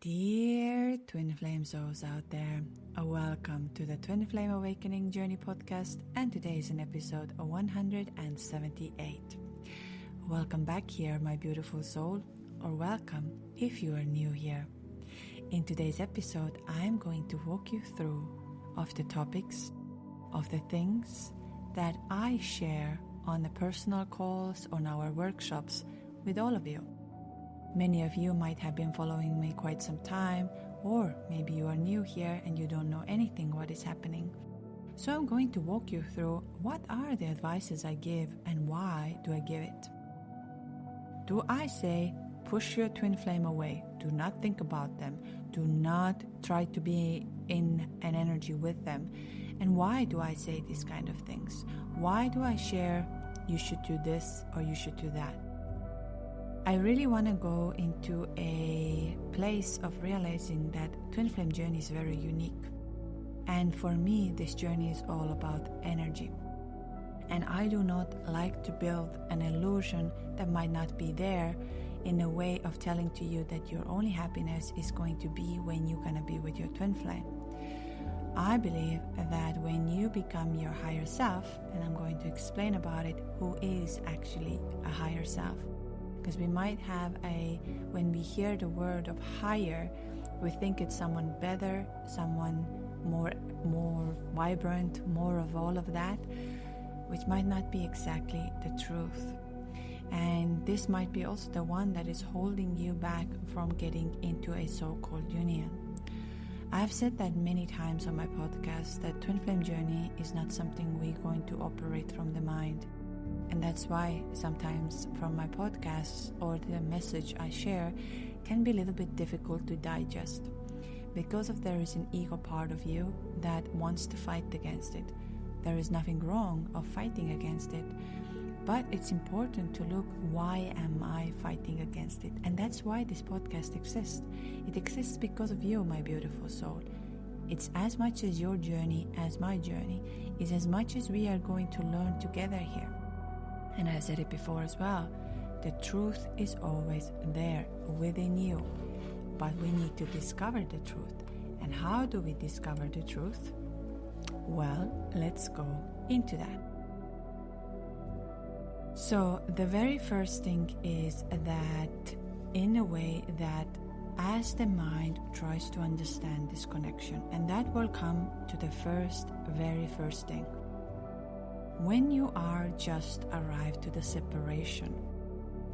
Dear Twin Flame souls out there, welcome to the Twin Flame Awakening Journey podcast, and today is an episode 178. Welcome back here, my beautiful soul, or welcome if you are new here. In today's episode, I am going to walk you through of the topics, of the things that I share on the personal calls, on our workshops with all of you. Many of you might have been following me quite some time, or maybe you are new here and you don't know anything what is happening. So I'm going to walk you through what are the advices I give and why do I give it. Do I say push your twin flame away? Do not think about them. Do not try to be in an energy with them. And why do I say these kind of things? Why do I share you should do this or you should do that? I really want to go into a place of realizing that Twin Flame journey is very unique. And for me, this journey is all about energy. And I do not like to build an illusion that might not be there in a way of telling to you that your only happiness is going to be when you're going to be with your twin flame. I believe that when you become your higher self, and I'm going to explain about it, who is actually a higher self. Because we might have when we hear the word of higher, we think it's someone better, someone more vibrant, more of all of that, which might not be exactly the truth. And this might be also the one that is holding you back from getting into a so-called union. I've said that many times on my podcast that Twin Flame Journey is not something we're going to operate from the mind. And that's why sometimes from my podcasts or the message I share can be a little bit difficult to digest, because of there is an ego part of you that wants to fight against it. There is nothing wrong of fighting against it, but it's important to look, why am I fighting against it? And that's why this podcast exists. It exists because of you, my beautiful soul. It's as much as your journey as my journey. It's as much as we are going to learn together here. And I said it before as well, the truth is always there within you, but we need to discover the truth. And how do we discover the truth? Well, let's go into that. So the very first thing is that in a way that as the mind tries to understand this connection, and that will come to the very first thing. When you are just arrived to the separation,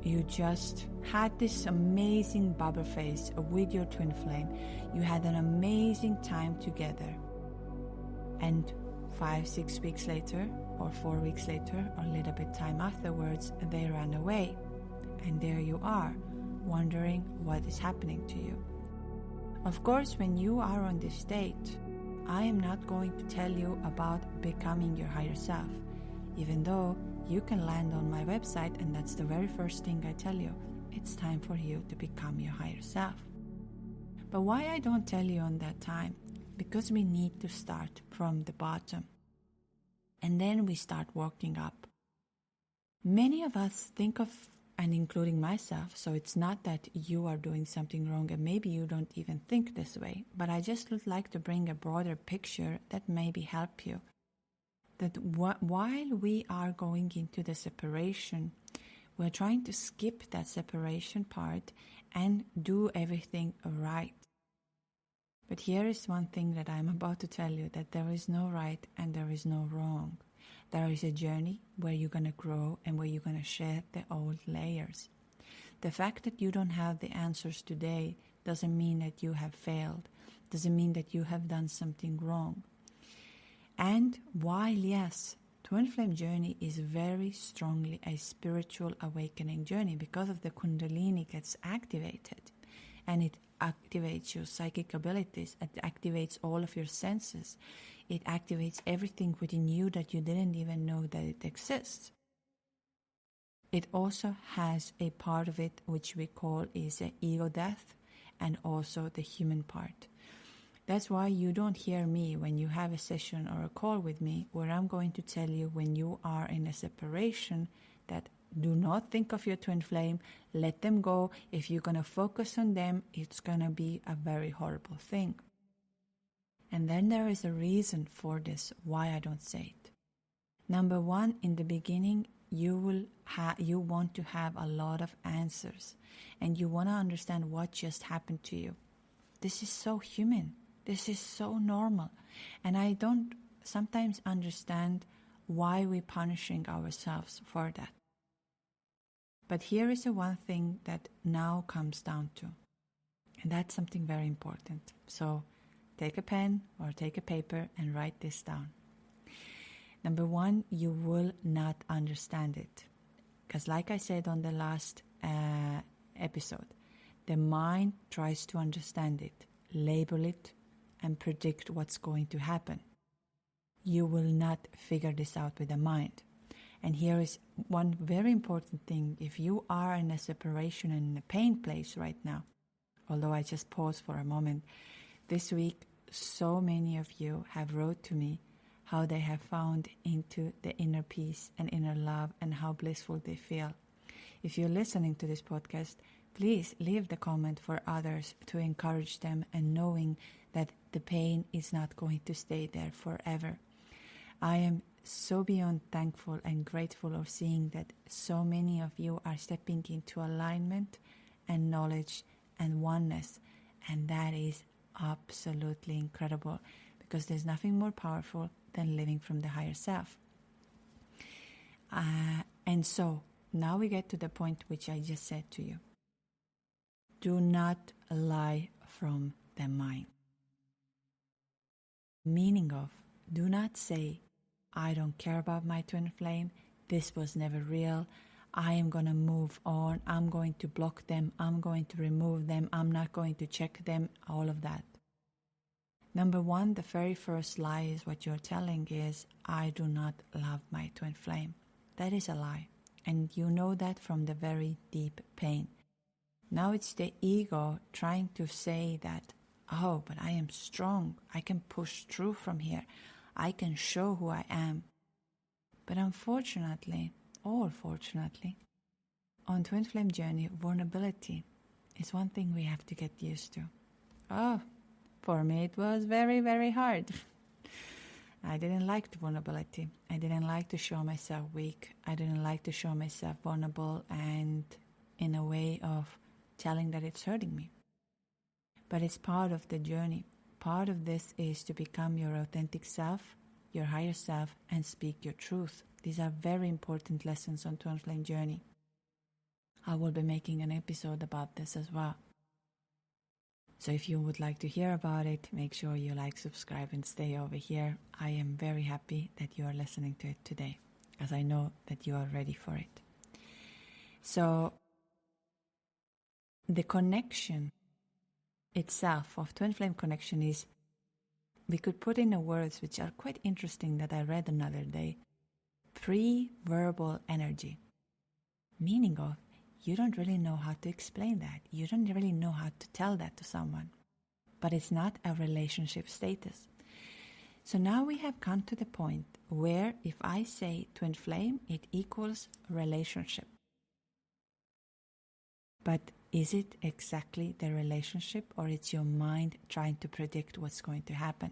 you just had this amazing bubble phase with your twin flame. You had an amazing time together. And 5-6 weeks later, or 4 weeks later, or a little bit time afterwards, they ran away. And there you are, wondering what is happening to you. Of course, when you are on this state, I am not going to tell you about becoming your higher self. Even though you can land on my website and that's the very first thing I tell you, it's time for you to become your higher self. But why I don't tell you on that time? Because we need to start from the bottom. And then we start working up. Many of us think of, and including myself, so it's not that you are doing something wrong and maybe you don't even think this way, but I just would like to bring a broader picture that maybe help you. That while we are going into the separation, we're trying to skip that separation part and do everything right. But here is one thing that I'm about to tell you, that there is no right and there is no wrong. There is a journey where you're going to grow and where you're going to shed the old layers. The fact that you don't have the answers today doesn't mean that you have failed, doesn't mean that you have done something wrong. And while, yes, Twin Flame Journey is very strongly a spiritual awakening journey because of the Kundalini gets activated, and it activates your psychic abilities, it activates all of your senses, it activates everything within you that you didn't even know that it exists. It also has a part of it which we call is a ego death, and also the human part. That's why you don't hear me when you have a session or a call with me where I'm going to tell you when you are in a separation that do not think of your twin flame. Let them go. If you're going to focus on them, it's going to be a very horrible thing. And then there is a reason for this, why I don't say it. Number one, in the beginning, you want to have a lot of answers, and you want to understand what just happened to you. This is so human. This is so normal. And I don't sometimes understand why we're punishing ourselves for that. But here is the one thing that now comes down to, and that's something very important. So take a pen or take a paper and write this down. Number one, you will not understand it. Because like I said on the last episode, the mind tries to understand it, label it, and predict what's going to happen. You will not figure this out with the mind. And here is one very important thing. If you are in a separation and in a pain place right now, although I just paused for a moment, this week so many of you have wrote to me how they have found into the inner peace and inner love and how blissful they feel. If you're listening to this podcast, please leave the comment for others to encourage them and knowing that the pain is not going to stay there forever. I am so beyond thankful and grateful of seeing that so many of you are stepping into alignment and knowledge and oneness, and that is absolutely incredible, because there's nothing more powerful than living from the higher self. And so now we get to the point which I just said to you. Do not lie from the mind. Meaning of, do not say, I don't care about my twin flame, this was never real, I am going to move on, I'm going to block them, I'm going to remove them, I'm not going to check them, all of that. Number one, the very first lie is what you're telling is, I do not love my twin flame. That is a lie. And you know that from the very deep pain. Now it's the ego trying to say that, oh, but I am strong. I can push through from here. I can show who I am. But unfortunately, or fortunately, on Twin Flame Journey, vulnerability is one thing we have to get used to. Oh, for me it was very, very hard. I didn't like the vulnerability. I didn't like to show myself weak. I didn't like to show myself vulnerable and in a way of telling that it's hurting me. But it's part of the journey. Part of this is to become your authentic self, your higher self, and speak your truth. These are very important lessons on Twin Flame Journey. I will be making an episode about this as well. So if you would like to hear about it, make sure you like, subscribe, and stay over here. I am very happy that you are listening to it today, as I know that you are ready for it. So the connection itself of twin flame connection is, we could put in the words which are quite interesting that I read another day, pre-verbal energy. Meaning of, you don't really know how to explain that. You don't really know how to tell that to someone. But it's not a relationship status. So now we have come to the point where if I say twin flame, it equals relationship. But is it exactly the relationship, or it's your mind trying to predict what's going to happen?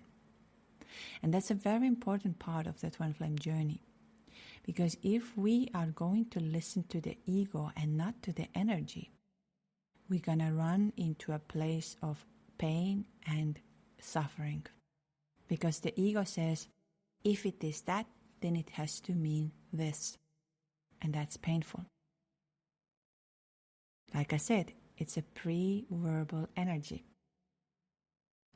And that's a very important part of the twin flame journey. Because if we are going to listen to the ego and not to the energy, we're going to run into a place of pain and suffering. Because the ego says, if it is that, then it has to mean this. And that's painful. Like I said, it's a pre-verbal energy.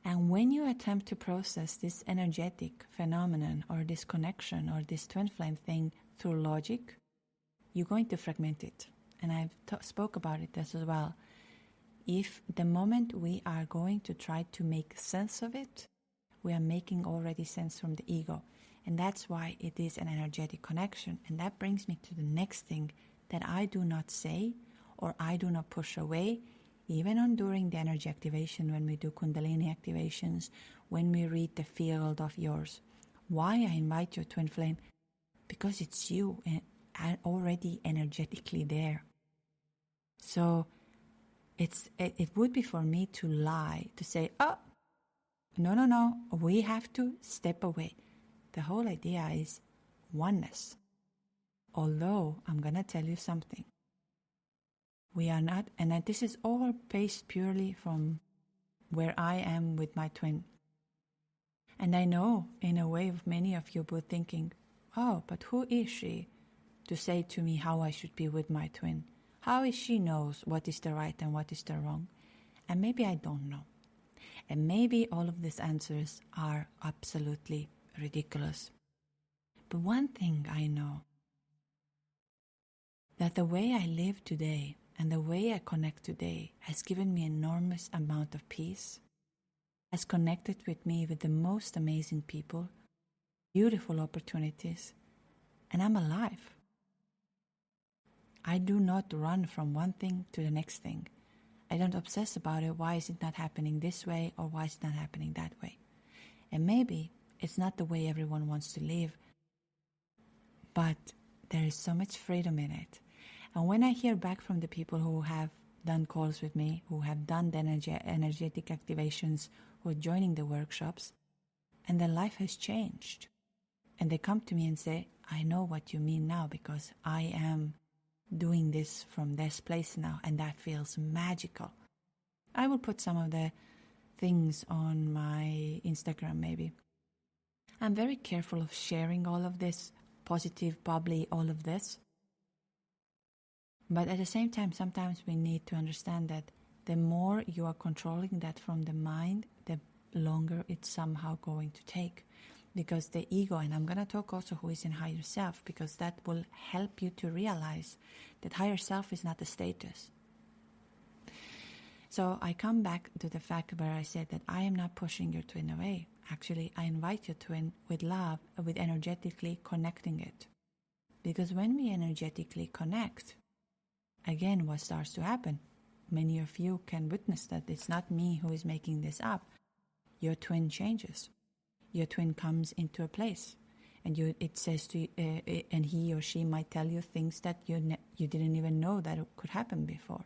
And when you attempt to process this energetic phenomenon or this connection or this twin flame thing through logic, you're going to fragment it. And I've spoke about it as well. If the moment we are going to try to make sense of it, we are making already sense from the ego. And that's why it is an energetic connection. And that brings me to the next thing that I do not say or I do not push away, even on during the energy activation, when we do Kundalini activations, when we read the field of yours. Why I invite your twin flame? Because it's you. And already energetically there. So it would be for me to lie, to say, oh, no, we have to step away. The whole idea is oneness. Although I'm going to tell you something. We are not, and this is all based purely from where I am with my twin. And I know, in a way, many of you were thinking, oh, but who is she to say to me how I should be with my twin? How is she knows what is the right and what is the wrong? And maybe I don't know. And maybe all of these answers are absolutely ridiculous. But one thing I know, that the way I live today and the way I connect today has given me enormous amount of peace, has connected with me with the most amazing people, beautiful opportunities, and I'm alive. I do not run from one thing to the next thing. I don't obsess about it. Why is it not happening this way, or why is it not happening that way? And maybe it's not the way everyone wants to live, but there is so much freedom in it. And when I hear back from the people who have done calls with me, who have done the energetic activations, who are joining the workshops, and their life has changed, and they come to me and say, I know what you mean now, because I am doing this from this place now, and that feels magical. I will put some of the things on my Instagram maybe. I'm very careful of sharing all of this, positive, bubbly, all of this. But at the same time, sometimes we need to understand that the more you are controlling that from the mind, the longer it's somehow going to take. Because the ego, and I'm going to talk also who is in higher self, because that will help you to realize that higher self is not a status. So I come back to the fact where I said that I am not pushing your twin away. Actually, I invite your twin with love, with energetically connecting it. Because when we energetically connect, again, what starts to happen? Many of you can witness that it's not me who is making this up. Your twin changes. Your twin comes into a place, and it says to and he or she might tell you things that you didn't even know that it could happen before.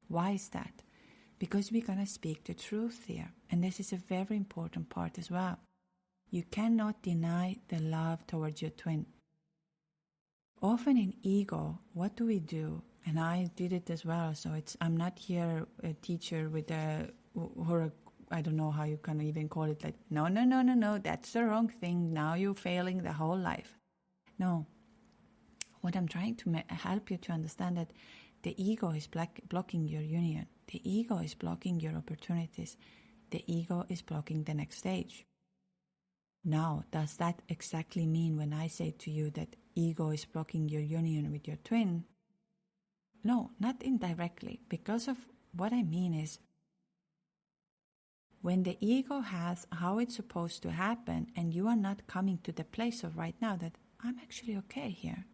Why is that? Because we're going to speak the truth here, and this is a very important part as well. You cannot deny the love towards your twin. Often in ego, what do we do? And I did it as well, so I'm not here a teacher with I don't know how you can even call it, like, no, that's the wrong thing, now you're failing the whole life. No. What I'm trying to help you to understand that the ego is blocking your union. The ego is blocking your opportunities. The ego is blocking the next stage. Now, does that exactly mean when I say to you that ego is blocking your union with your twin? No, not indirectly, because of what I mean is, when the ego has how it's supposed to happen, and you are not coming to the place of right now that I'm actually okay here.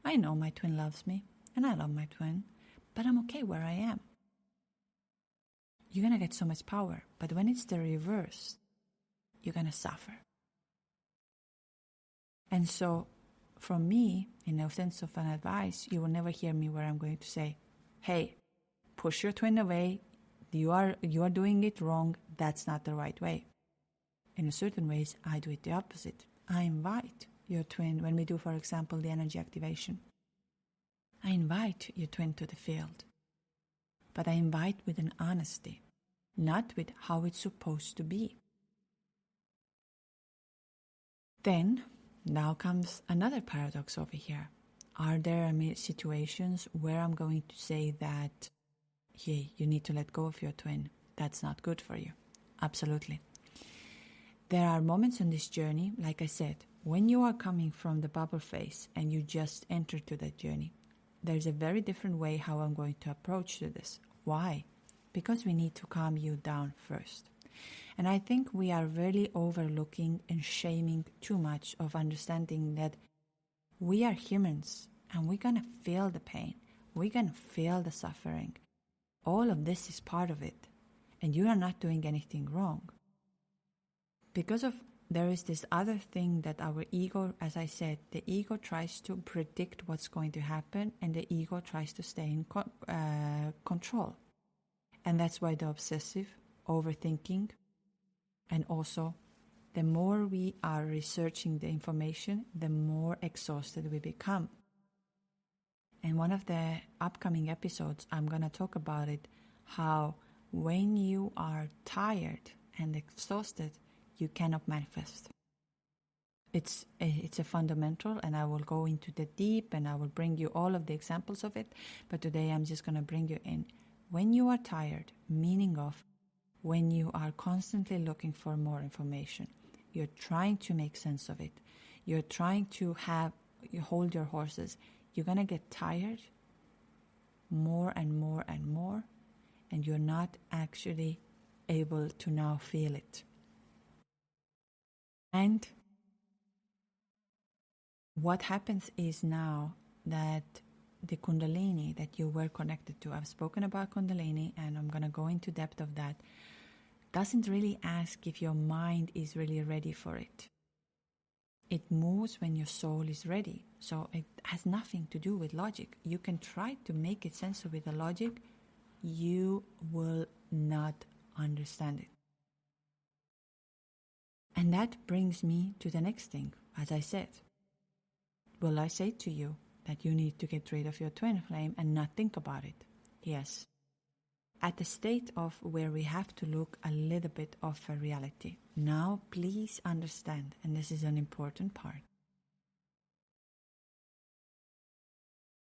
I know my twin loves me, and I love my twin, but I'm okay where I am. You're going to get so much power, but when it's the reverse, you're going to suffer. And so, from me, in a sense of an advice, you will never hear me where I'm going to say, hey, push your twin away, you are doing it wrong, that's not the right way. In certain ways, I do it the opposite. I invite your twin, when we do, for example, the energy activation, I invite your twin to the field. But I invite with an honesty, not with how it's supposed to be. Then, now comes another paradox over here. Are there situations where I'm going to say that, hey, you need to let go of your twin? That's not good for you. Absolutely. There are moments on this journey, like I said, when you are coming from the bubble phase and you just enter to that journey, there's a very different way how I'm going to approach to this. Why? Because we need to calm you down first. And I think we are really overlooking and shaming too much of understanding that we are humans and we're going to feel the pain. We're going to feel the suffering. All of this is part of it. And you are not doing anything wrong. Because of there is this other thing that our ego, as I said, the ego tries to predict what's going to happen, and the ego tries to stay in control. And that's why the obsessive overthinking, and also the more we are researching the information, the more exhausted we become. In one of the upcoming episodes, I'm going to talk about it, how when you are tired and exhausted, you cannot manifest. It's a fundamental, and I will go into the deep, and I will bring you all of the examples of it. But today I'm just going to bring you in. When you are tired, meaning of when you are constantly looking for more information, you're trying to make sense of it, you're trying to you hold your horses, you're going to get tired more and more and more, and you're not actually able to now feel it. And what happens is now that the Kundalini that you were connected to, I've spoken about Kundalini and I'm going to go into depth of that, doesn't really ask if your mind is really ready for it. It moves when your soul is ready. So it has nothing to do with logic. You can try to make it sense with the logic. You will not understand it. And that brings me to the next thing. As I said, will I say to you that you need to get rid of your twin flame and not think about it? Yes. At the state of where we have to look a little bit of a reality. Now, please understand, and this is an important part.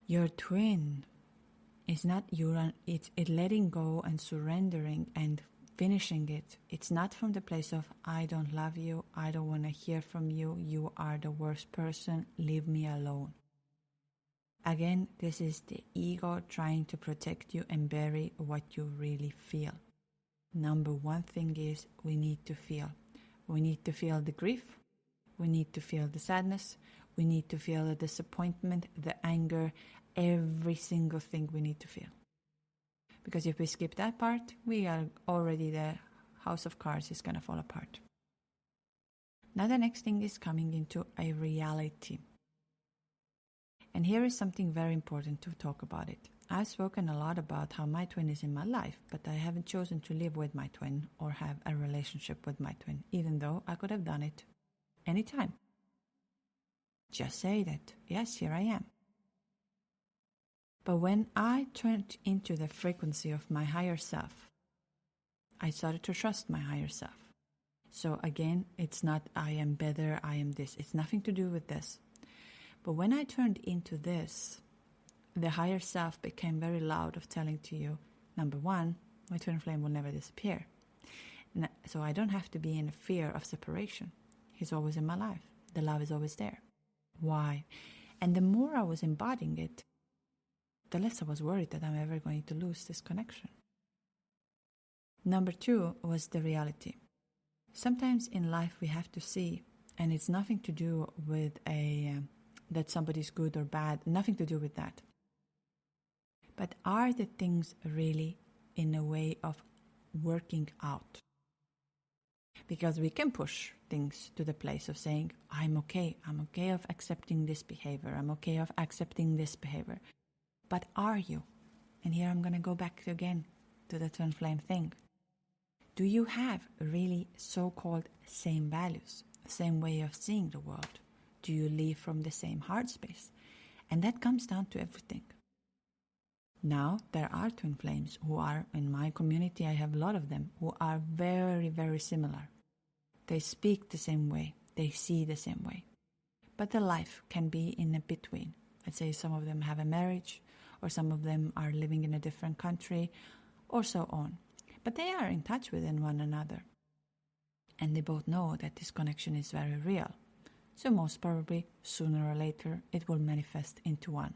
Your twin is not it's letting go and surrendering and finishing it. It's not from the place of, I don't love you, I don't want to hear from you, you are the worst person, leave me alone. Again, this is the ego trying to protect you and bury what you really feel. Number one thing is we need to feel. We need to feel the grief. We need to feel the sadness. We need to feel the disappointment, the anger, every single thing we need to feel. Because if we skip that part, we are already, the house of cards is going to fall apart. Now the next thing is coming into a reality. And here is something very important to talk about it. I've spoken a lot about how my twin is in my life, but I haven't chosen to live with my twin or have a relationship with my twin, even though I could have done it anytime. Just say that, yes, here I am. But when I turned into the frequency of my higher self, I started to trust my higher self. So again, it's not I am better, I am this. It's nothing to do with this. But when I turned into this, the higher self became very loud of telling to you, number one, my twin flame will never disappear. So I don't have to be in fear of separation. He's always in my life. The love is always there. Why? And the more I was embodying it, the less I was worried that I'm ever going to lose this connection. Number two was the reality. Sometimes in life we have to see, and it's nothing to do with that somebody's good or bad, nothing to do with that. But are the things really in a way of working out? Because we can push things to the place of saying, I'm okay of accepting this behavior, I'm okay of accepting this behavior. But are you? And here I'm going to go back again to the twin flame thing. Do you have really so-called same values, same way of seeing the world? Do you live from the same heart space? And that comes down to everything. Now, there are twin flames who are, in my community, I have a lot of them, who are very, very similar. They speak the same way. They see the same way. But the life can be in a between. Let's say some of them have a marriage, or some of them are living in a different country, or so on. But they are in touch with one another. And they both know that this connection is very real. So most probably, sooner or later, it will manifest into one.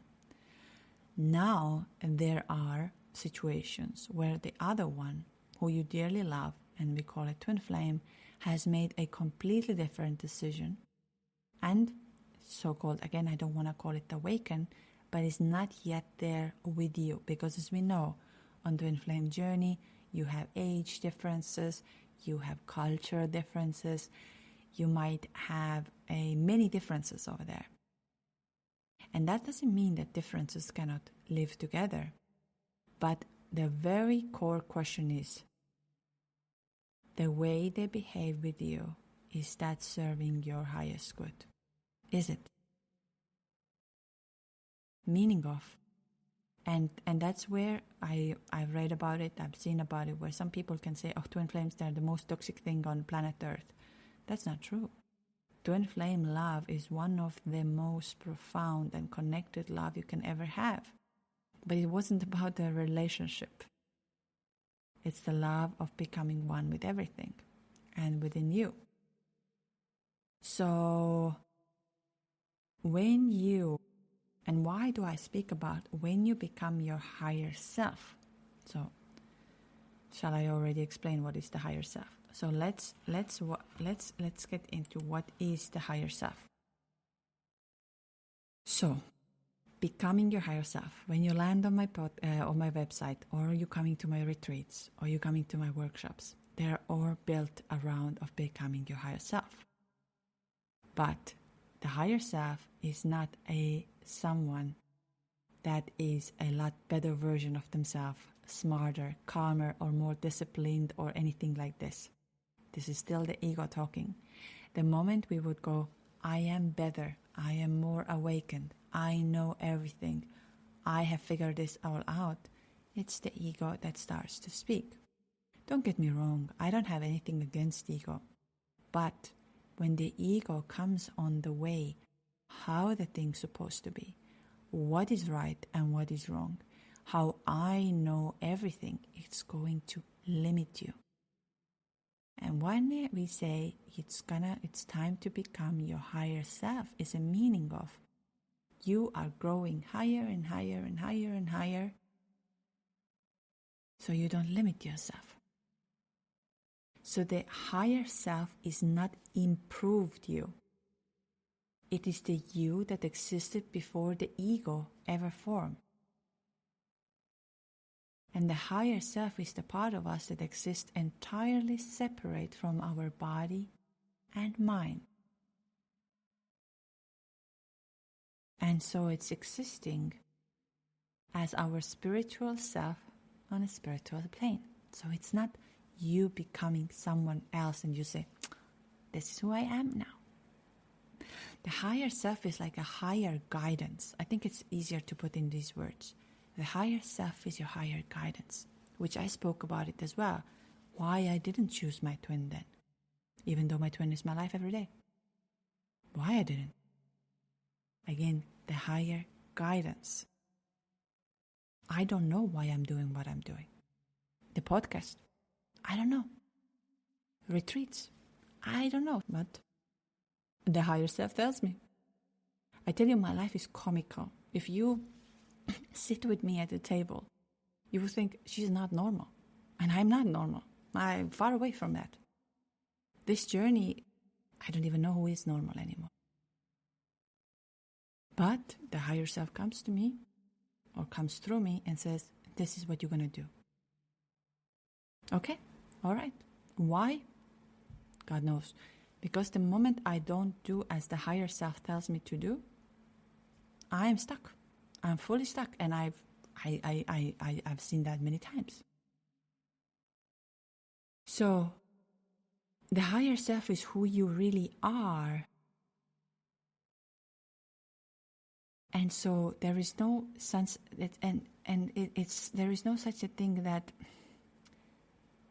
Now, there are situations where the other one, who you dearly love, and we call it twin flame, has made a completely different decision. And so-called, again, I don't want to call it awaken, but is not yet there with you. Because as we know, on twin flame journey, you have age differences, you have culture differences, you might have many differences over there. And that doesn't mean that differences cannot live together. But the very core question is, the way they behave with you, is that serving your highest good? Is it? Meaning of. And that's where I've read about it, I've seen about it, where some people can say, oh, twin flames, they're the most toxic thing on planet Earth. That's not true. Twin flame love is one of the most profound and connected love you can ever have. But it wasn't about the relationship. It's the love of becoming one with everything and within you. So when you, and why do I speak about when you become your higher self? So shall I already explain what is the higher self? So let's get into what is the higher self. So becoming your higher self. When you land on my website, or you coming to my retreats, or you coming to my workshops, they're all built around of becoming your higher self. But the higher self is not someone that is a lot better version of themselves, smarter, calmer, or more disciplined, or anything like this. This is still the ego talking. The moment we would go, I am better, I am more awakened, I know everything, I have figured this all out, it's the ego that starts to speak. Don't get me wrong, I don't have anything against ego. But when the ego comes on the way, how the thing's supposed to be, what is right and what is wrong, how I know everything, it's going to limit you. And when we say it's time to become your higher self, is a meaning of you are growing higher and higher and higher and higher, so you don't limit yourself. So the higher self is not improved you. It is the you that existed before the ego ever formed. And the higher self is the part of us that exists entirely separate from our body and mind. And so it's existing as our spiritual self on a spiritual plane. So it's not you becoming someone else and you say, this is who I am now. The higher self is like a higher guidance. I think it's easier to put in these words. The higher self is your higher guidance, which I spoke about it as well. Why I didn't choose my twin then, even though my twin is my life every day. Why I didn't. Again, the higher guidance. I don't know why I'm doing what I'm doing. The podcast, I don't know. Retreats, I don't know. But the higher self tells me. I tell you, my life is comical. If you sit with me at the table, you will think she's not normal. And I'm not normal. I'm far away from that. This journey, I don't even know who is normal anymore. But the higher self comes to me or comes through me and says, this is what you're going to do. Okay, all right. Why? God knows. Because the moment I don't do as the higher self tells me to do, I am stuck. I'm fully stuck, and I've seen that many times. So, the higher self is who you really are. And so there is no sense that, there is no such a thing that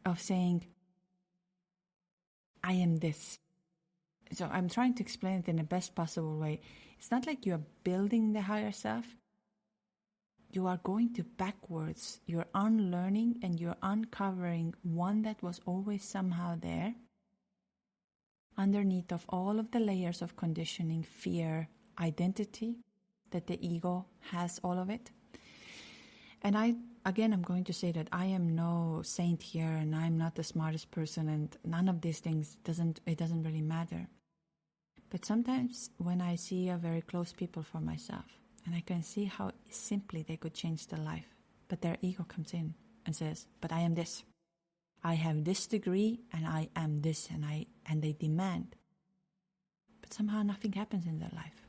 of saying, I am this. So I'm trying to explain it in the best possible way. It's not like you are building the higher self. You are going to backwards. You're unlearning and you're uncovering one that was always somehow there. Underneath of all of the layers of conditioning, fear, identity, that the ego has all of it. And I'm going to say that I am no saint here and I'm not the smartest person and none of these things doesn't really matter. But sometimes when I see a very close people for myself and I can see how simply they could change their life, but their ego comes in and says, but I am this. I have this degree and I am this, and they demand. but somehow nothing happens in their life.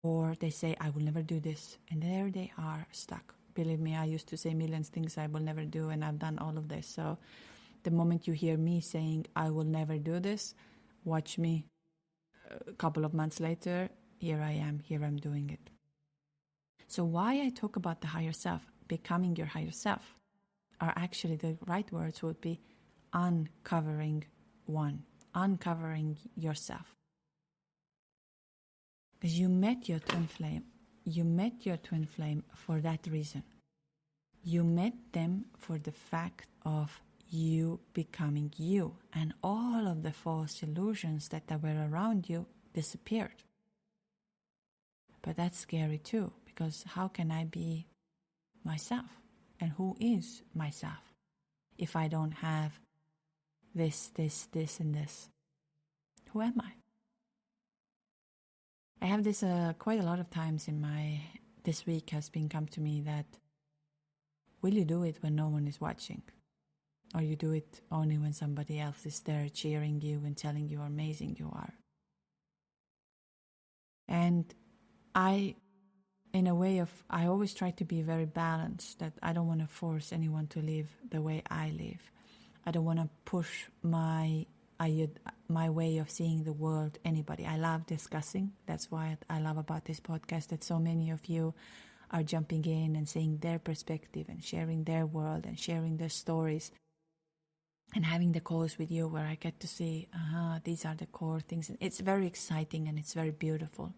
Or they say, I will never do this, and there they are stuck. Believe me, I used to say millions of things I will never do, and I've done all of this. So the moment you hear me saying, I will never do this, watch me a couple of months later, here I'm doing it. So why I talk about the higher self, becoming your higher self, are actually the right words would be uncovering yourself. Because you met your twin flame. You met your twin flame for that reason. You met them for the fact of you becoming you, and all of the false illusions that were around you disappeared. But that's scary too, because how can I be myself? And who is myself if I don't have this, and this? Who am I? I have this quite a lot of times this week has been come to me that, will you do it when no one is watching? Or you do it only when somebody else is there cheering you and telling you how amazing you are? And I always try to be very balanced, that I don't want to force anyone to live the way I live. I don't want to push my way of seeing the world anybody. I love discussing. That's why I love about this podcast, that so many of you are jumping in and saying their perspective and sharing their world and sharing their stories, and having the calls with you where I get to see, these are the core things. It's very exciting and it's very beautiful.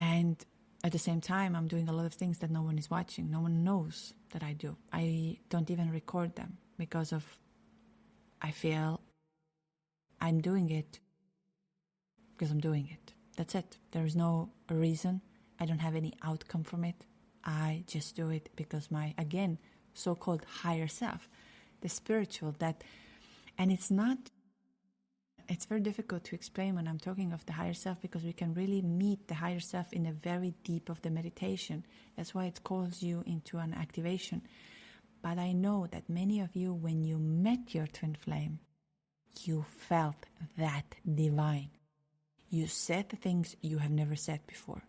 And at the same time, I'm doing a lot of things that no one is watching. No one knows that I do. I don't even record them because I feel I'm doing it because I'm doing it. That's it. There is no reason. I don't have any outcome from it. I just do it because my, again, so-called higher self, the spiritual, and it's very difficult to explain when I'm talking of the higher self, because we can really meet the higher self in a very deep of the meditation. That's why it calls you into an activation. But I know that many of you, when you met your twin flame, you felt that divine. You said the things you have never said before.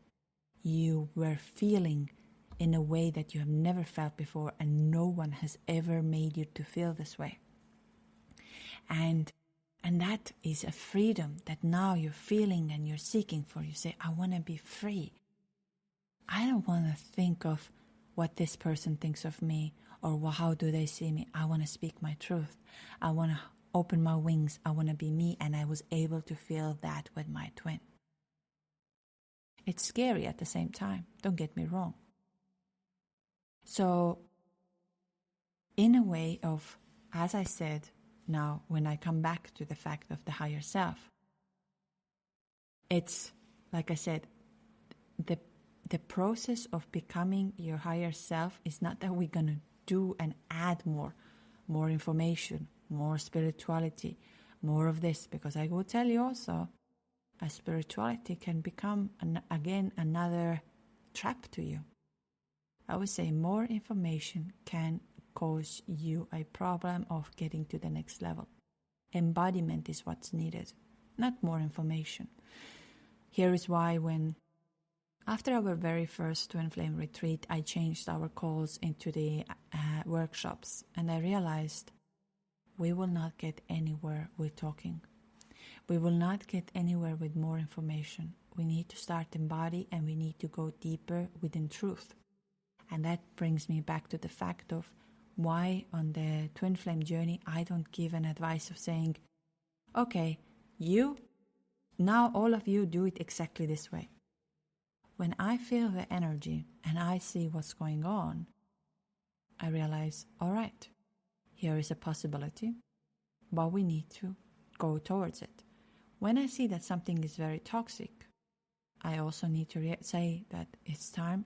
You were feeling in a way that you have never felt before, and no one has ever made you to feel this way. And that is a freedom that now you're feeling and you're seeking for. You say, I want to be free. I don't want to think of what this person thinks of me, or how do they see me. I want to speak my truth. I want to open my wings. I want to be me. And I was able to feel that with my twin. It's scary at the same time. Don't get me wrong. So, in a way of, as I said, now when I come back to the fact of the higher self, it's, like I said, the process of becoming your higher self is not that we're going to do and add more information, more spirituality, more of this, because I will tell you also, a spirituality can become, again, another trap to you. I would say more information can cause you a problem of getting to the next level. Embodiment is what's needed, not more information. Here is why after our very first Twin Flame retreat, I changed our calls into the workshops, and I realized we will not get anywhere with talking. We will not get anywhere with more information. We need to start embody, and we need to go deeper within truth. And that brings me back to the fact of why on the Twin Flame journey I don't give an advice of saying, okay, now all of you do it exactly this way. When I feel the energy and I see what's going on, I realize, all right, here is a possibility, but we need to go towards it. When I see that something is very toxic, I also need to say that it's time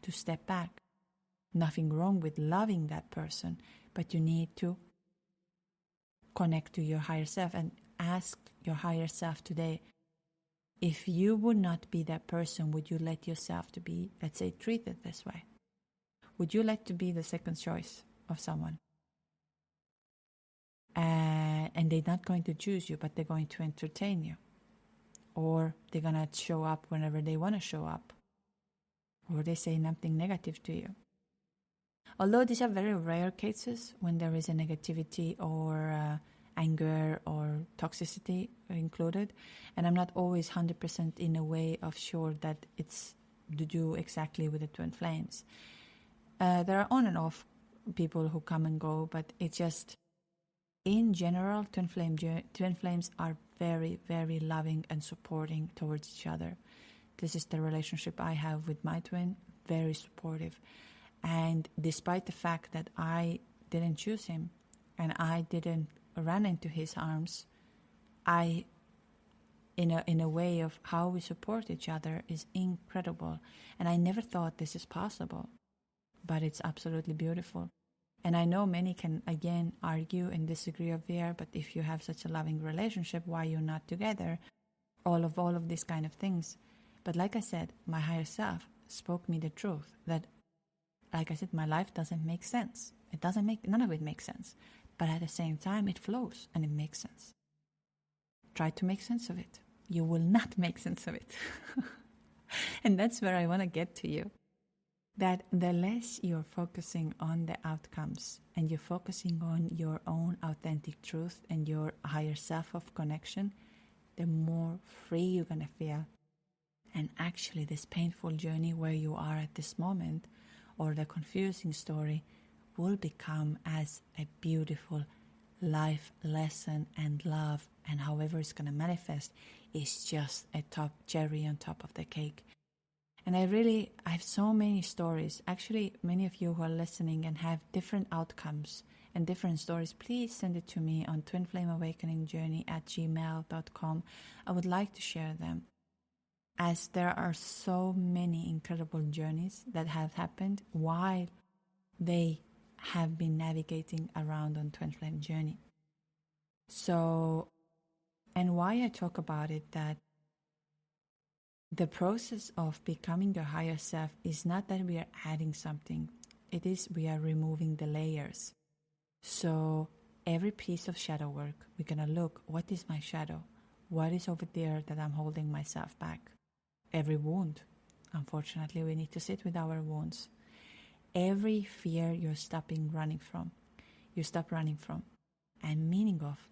to step back. Nothing wrong with loving that person, but you need to connect to your higher self and ask your higher self today, if you would not be that person, would you let yourself to be, let's say, treated this way? Would you like to be the second choice of someone? and they're not going to choose you, but they're going to entertain you. Or they're going to show up whenever they want to show up. Or they say nothing negative to you. Although these are very rare cases when there is a negativity or anger or toxicity included. And I'm not always 100% in a way of sure that it's to do exactly with the twin flames. There are on and off people who come and go, but it's just, in general, twin flames are very, very loving and supporting towards each other. This is the relationship I have with my twin, very supportive. And despite the fact that I didn't choose him and I didn't run into his arms, in a way of how we support each other is incredible. And I never thought this is possible, but it's absolutely beautiful. And I know many can, again, argue and disagree over here, but if you have such a loving relationship, why you're not together? All of these kind of things. But like I said, my higher self spoke me the truth that, like I said, my life doesn't make sense. None of it makes sense. But at the same time, it flows and it makes sense. Try to make sense of it. You will not make sense of it. And that's where I want to get to you. That the less you're focusing on the outcomes and you're focusing on your own authentic truth and your higher self of connection, the more free you're going to feel. And actually this painful journey where you are at this moment, or the confusing story, will become as a beautiful life lesson and love, and however it's going to manifest is just a top cherry on top of the cake. And I have so many stories. Actually, many of you who are listening and have different outcomes and different stories, please send it to me on twinflameawakeningjourney@gmail.com. I would like to share them, as there are so many incredible journeys that have happened while they have been navigating around on Twin Flame Journey. So, and why I talk about it, that the process of becoming your higher self is not that we are adding something. It is we are removing the layers. So every piece of shadow work, we're going to look, what is my shadow? What is over there that I'm holding myself back? Every wound. Unfortunately, we need to sit with our wounds. Every fear you stop running from. And meaning of,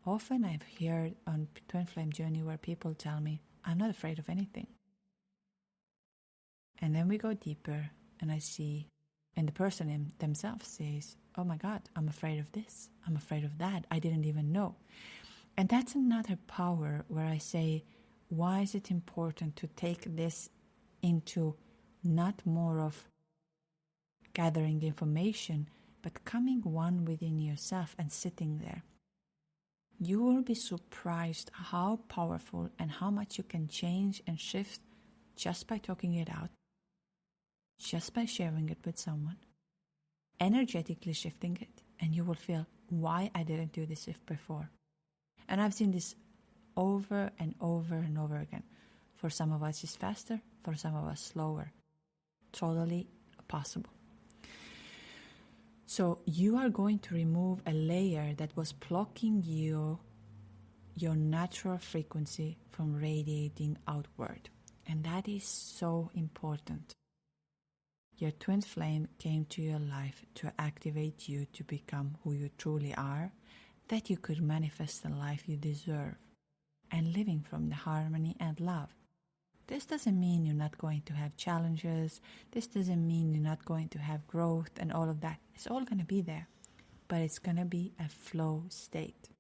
often I've heard on Twin Flame Journey where people tell me, I'm not afraid of anything. And then we go deeper and I see, and the person themselves says, oh my God, I'm afraid of this. I'm afraid of that. I didn't even know. And that's another power where I say, why is it important to take this into not more of gathering information, but coming one within yourself and sitting there? You will be surprised how powerful and how much you can change and shift just by talking it out, just by sharing it with someone, energetically shifting it, and you will feel, why I didn't do this before. And I've seen this over and over and over again. For some of us it's faster, for some of us slower. Totally possible. So you are going to remove a layer that was blocking your natural frequency from radiating outward. And that is so important. Your twin flame came to your life to activate you to become who you truly are, that you could manifest the life you deserve, and living from the harmony and love. This doesn't mean you're not going to have challenges. This doesn't mean you're not going to have growth and all of that. It's all going to be there, but it's going to be a flow state.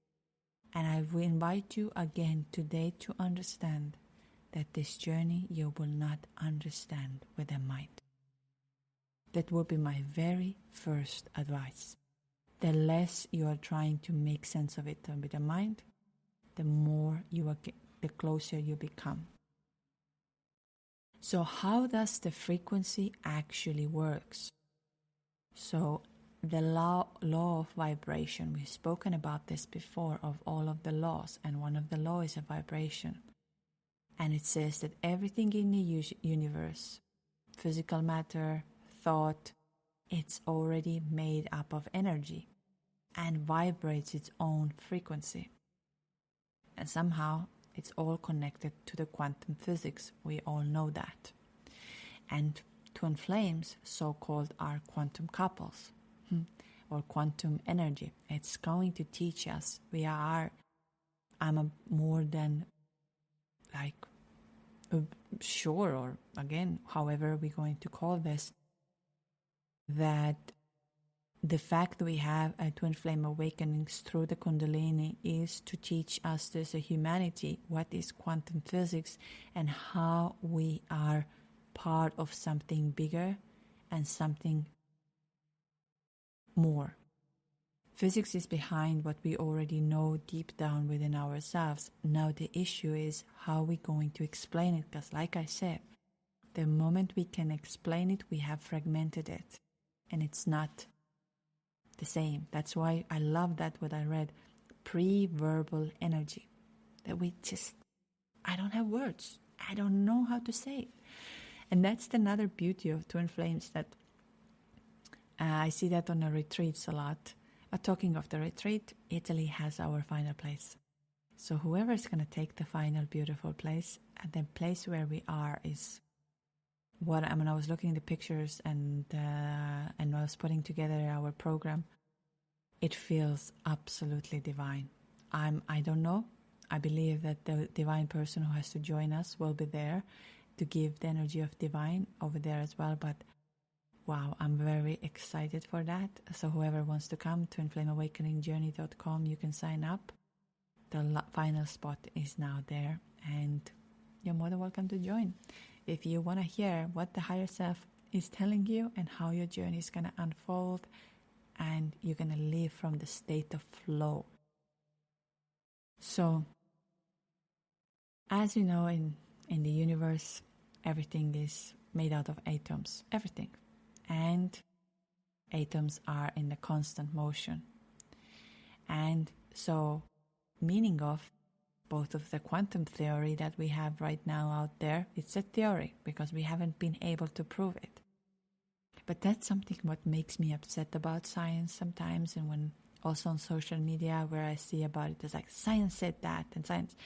And I will invite you again today to understand that this journey you will not understand with the mind. That will be my very first advice. The less you are trying to make sense of it with the mind, the more the closer you become. So how does the frequency actually works? So the law of vibration, we've spoken about this before, of all of the laws, and one of the laws is a vibration. And it says that everything in the universe, physical matter, thought, it's already made up of energy. and vibrates its own frequency. And somehow it's all connected to the quantum physics. We all know that. And twin flames, so-called, are quantum couples or quantum energy. It's going to teach us I'm a more than sure, or again, however we're going to call this, that the fact that we have a twin flame awakenings through the Kundalini is to teach us as a humanity what is quantum physics and how we are part of something bigger and something more. Physics is behind what we already know deep down within ourselves. Now the issue is how we're going to explain it, because like I said, the moment we can explain it, we have fragmented it, and it's not the same. That's why I love that what I read, pre-verbal energy, that I don't have words. I don't know how to say it. And that's another beauty of twin flames, that I see that on the retreats a lot. Talking of the retreat, Italy has our final place. So whoever is going to take the final beautiful place, the place where we are is what I was looking at the pictures and I was putting together our program. It feels absolutely divine. I don't know. I believe that the divine person who has to join us will be there to give the energy of divine over there as well. But wow, I'm very excited for that. So whoever wants to come, twinflameawakeningjourney.com, you can sign up. The final spot is now there, and you're more than welcome to join. If you want to hear what the higher self is telling you and how your journey is going to unfold, and you're going to live from the state of flow. So, as you know, in the universe, everything is made out of atoms. Everything. And atoms are in a constant motion. And so, meaning of both of the quantum theory that we have right now out there, it's a theory because we haven't been able to prove it. But that's something what makes me upset about science sometimes, and when also on social media where I see about it, it's like science said that, and science.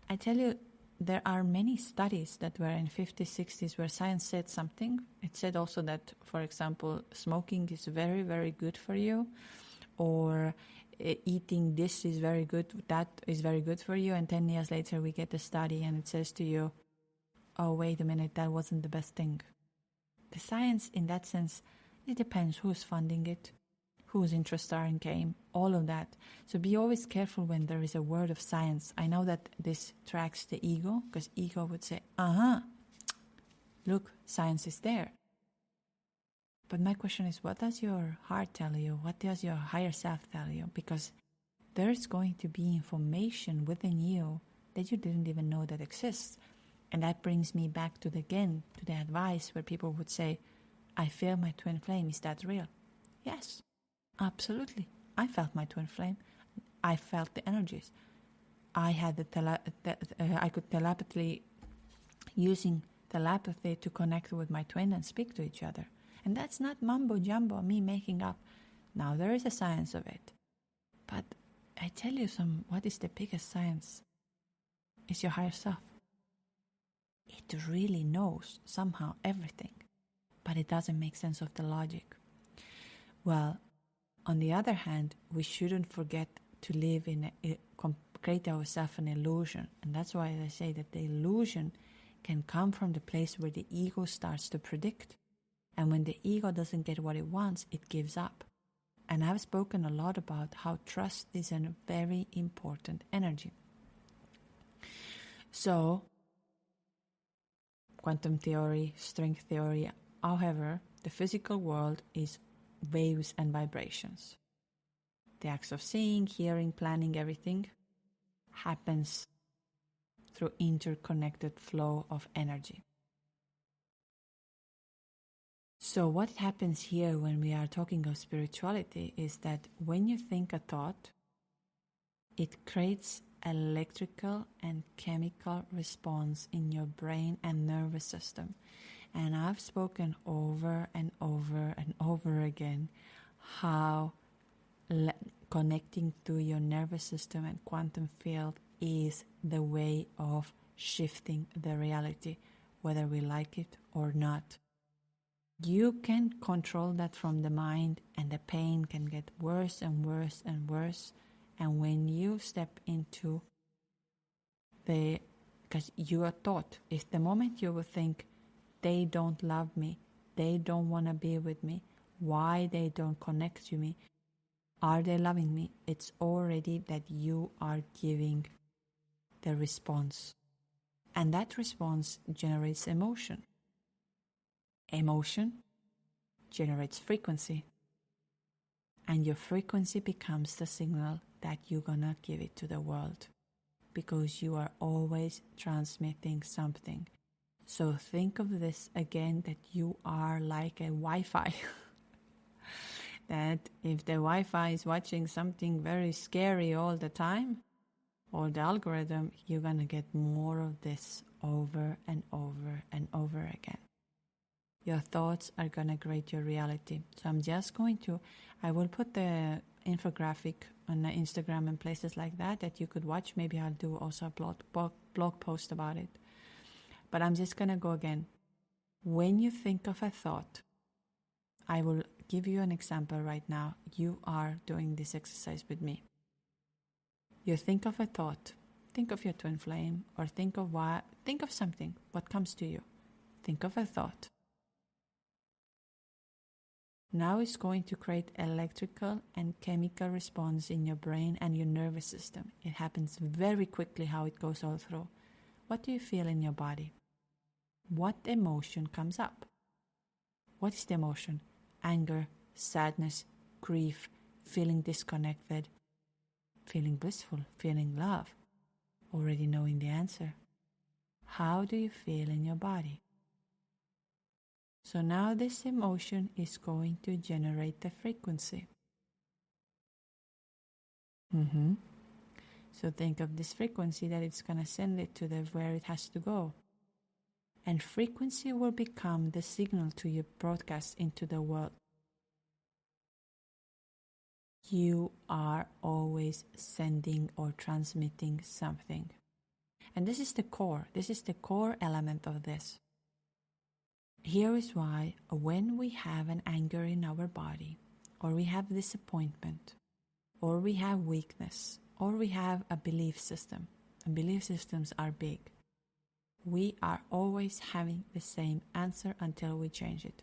I tell you, there are many studies that were in 50s, 60s where science said something. It said also that, for example, smoking is very, very good for you, or eating this is very good, that is very good for you. And 10 years later we get a study and it says to you, oh, wait a minute, that wasn't the best thing. The science in that sense, it depends who's funding it, whose interests are in game, all of that. So be always careful when there is a word of science. I know that this tracks the ego, because ego would say, look, science is there. But my question is, what does your heart tell you? What does your higher self tell you? Because there's going to be information within you that you didn't even know that exists. And that brings me back to the advice where people would say, I feel my twin flame. Is that real? Yes. Absolutely. I felt my twin flame. I felt the energies. I had I could using telepathy to connect with my twin and speak to each other. And that's not mumbo jumbo, me making up. Now there is a science of it. But I tell you what is the biggest science? It's your higher self. It really knows somehow everything. But it doesn't make sense of the logic. Well, on the other hand, we shouldn't forget to live create ourselves an illusion. And that's why I say that the illusion can come from the place where the ego starts to predict. And when the ego doesn't get what it wants, it gives up. And I've spoken a lot about how trust is a very important energy. So, quantum theory, string theory, however, the physical world is waves and vibrations. The acts of seeing, hearing, planning, everything happens through interconnected flow of energy. So what happens here when we are talking of spirituality is that when you think a thought, it creates electrical and chemical response in your brain and nervous system. And I've spoken over and over and over again how connecting to your nervous system and quantum field is the way of shifting the reality, whether we like it or not. You can control that from the mind, and the pain can get worse and worse and worse. And when you step into because you are taught, if the moment you will think, they don't love me, they don't want to be with me, why they don't connect to me, are they loving me? It's already that you are giving the response. And that response generates emotion. Emotion generates frequency. And your frequency becomes the signal that you're gonna give it to the world. Because you are always transmitting something. So think of this again, that you are like a Wi-Fi. That if the Wi-Fi is watching something very scary all the time, or the algorithm, you're going to get more of this over and over and over again. Your thoughts are going to create your reality. So I will put the infographic on the Instagram and places like that you could watch. Maybe I'll do also a blog post about it. But I'm just going to go again. When you think of a thought, I will give you an example right now. You are doing this exercise with me. You think of a thought, think of your twin flame, or think of something, what comes to you. Think of a thought. Now it's going to create electrical and chemical response in your brain and your nervous system. It happens very quickly how it goes all through. What do you feel in your body? What emotion comes up? What is the emotion? Anger, sadness, grief, feeling disconnected, feeling blissful, feeling love, already knowing the answer. How do you feel in your body? So now this emotion is going to generate the frequency. So think of this frequency that it's going to send it to where it has to go. And frequency will become the signal to your broadcast into the world. You are always sending or transmitting something. And this is the core. This is the core element of this. Here is why when we have an anger in our body, or we have disappointment, or we have weakness, or we have a belief system, and belief systems are big, we are always having the same answer until we change it.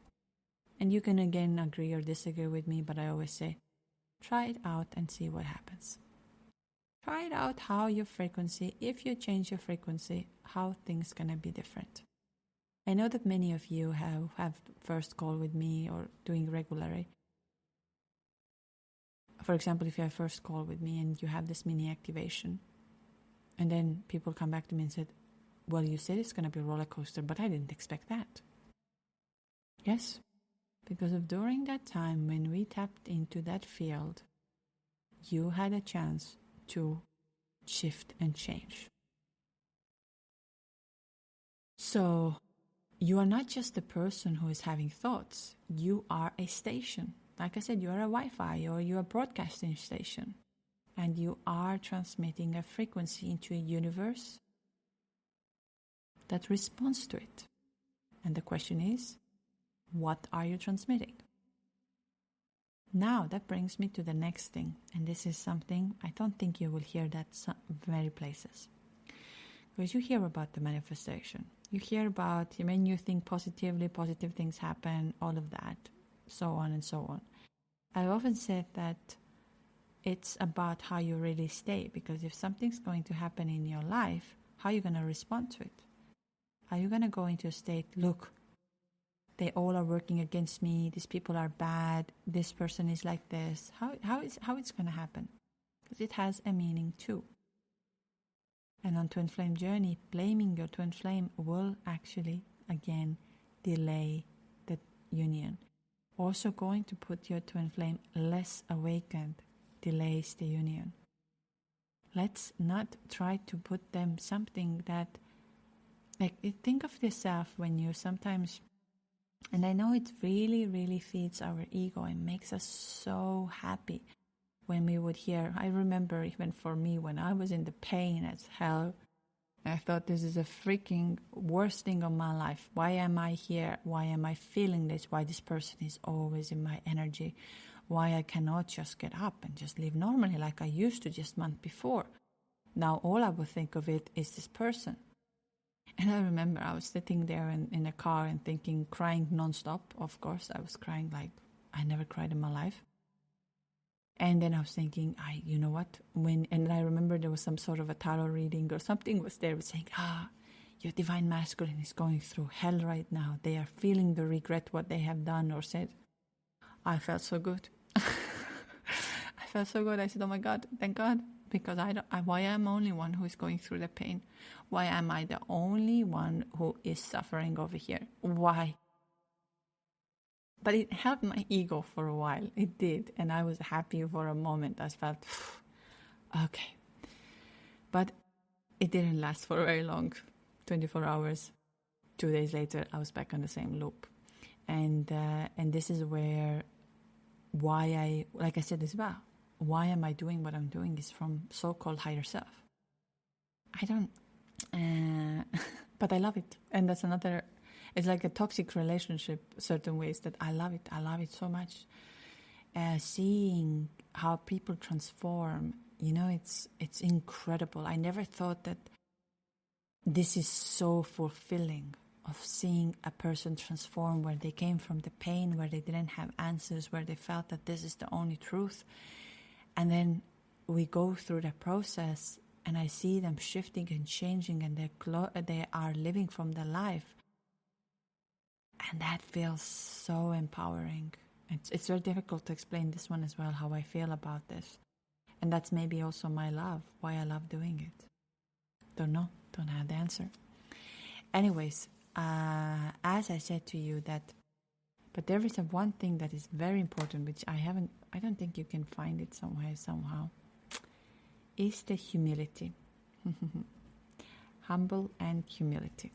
And you can again agree or disagree with me, but I always say, try it out and see what happens. Try it out how your frequency, if you change your frequency, how things gonna be different. I know that many of you have first call with me or doing regularly. For example, if you have first call with me and you have this mini activation, and then people come back to me and said, well, you said it's going to be a roller coaster, but I didn't expect that. Yes, because of during that time when we tapped into that field, you had a chance to shift and change. So you are not just the person who is having thoughts. You are a station. Like I said, you are a Wi-Fi or you are a broadcasting station. And you are transmitting a frequency into a universe that responds to it. And the question is, what are you transmitting? Now that brings me to the next thing. And this is something I don't think you will hear that many places. Because you hear about the manifestation. You hear about when you think positively, positive things happen, all of that, so on and so on. I've often said that it's about how you really stay. Because if something's going to happen in your life, how are you going to respond to it? Are you going to go into a state, look, they all are working against me, these people are bad, this person is like this. How it's going to happen? Because it has a meaning too. And on Twin Flame Journey, blaming your twin flame will actually, again, delay the union. Also going to put your twin flame less awakened, delays the union. Let's not try to put them something that, like, think of yourself when you sometimes, and I know it really, really feeds our ego and makes us so happy when we would hear, I remember even for me, when I was in the pain as hell, I thought this is a freaking worst thing of my life. Why am I here? Why am I feeling this? Why this person is always in my energy? Why I cannot just get up and just live normally like I used to just month before? Now all I would think of it is this person. And I remember I was sitting there in a car and thinking, crying nonstop. Of course, I was crying like I never cried in my life. And then I was thinking, you know what? And I remember there was some sort of a tarot reading or something was there saying, your divine masculine is going through hell right now. They are feeling the regret what they have done or said. I felt so good. I felt so good. I said, oh my God, thank God. Because why am I only one who is going through the pain? Why am I the only one who is suffering over here? Why? But it helped my ego for a while. It did. And I was happy for a moment. I felt, okay. But it didn't last for very long. 24 hours. 2 days later, I was back on the same loop. And this is where like I said as well, why am I doing what I'm doing is from so-called higher self. I don't, but I love it. And that's another, it's like a toxic relationship, certain ways that I love it so much. Seeing how people transform, it's incredible. I never thought that this is so fulfilling, of seeing a person transform, where they came from the pain, where they didn't have answers, where they felt that this is the only truth. And then we go through the process and I see them shifting and changing, and they are living from their life. And that feels so empowering. It's very difficult to explain this one as well, how I feel about this. And that's maybe also my love, why I love doing it. Don't know, don't have the answer. Anyways, as I said to you but there is one thing that is very important, which I don't think you can find it somehow, is the humility. Humble and humility.